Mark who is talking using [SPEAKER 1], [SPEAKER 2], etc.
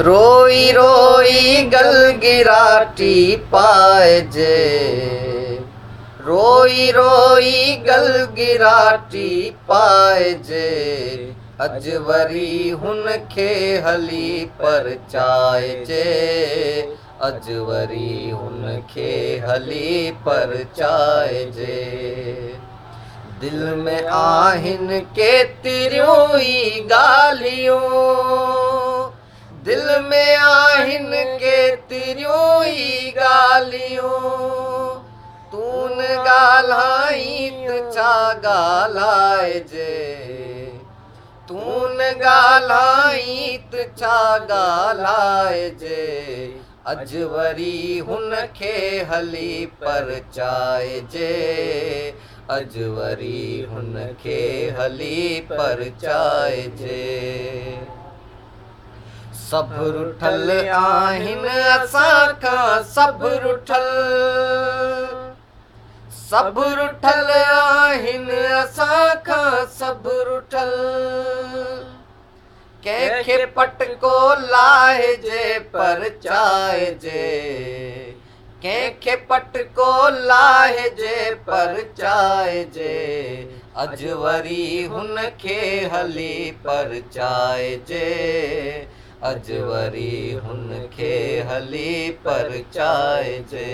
[SPEAKER 1] रोई रोई गलगिराटी पाइजे, रोई रोई गलगिराटी पाइजे, अॼु वरी हुनखे हली परचाइजे, अॼु वरी हुनखे हली परचाइजे। दिल में आहिनि केतिरियूं ई ॻाल्हियूं, दिल में आहिनि केतिरियूं ई ॻाल्हियूं, तूं न ॻाल्हाई त छा ॻाल्हाइजे, तूं न ॻाल्हाई त छा ॻाल्हाइजे, अॼु वरी हुनखे हली परचाइजे, अॼु वरी हुनखे हली परचाइजे। सभु रुठल आहिनि असां खां, सभु रुठल, सभु रुठल आहिनि असां खां, सभु रुठल, कंहिंखे पटको लाहिजे परचाइजे, कंहिंखे पटको लाहिजे परचाइजे, अॼु वरी हुनखे हली परचाइजे, अॼु वरी हुनखे हली परचाइजे।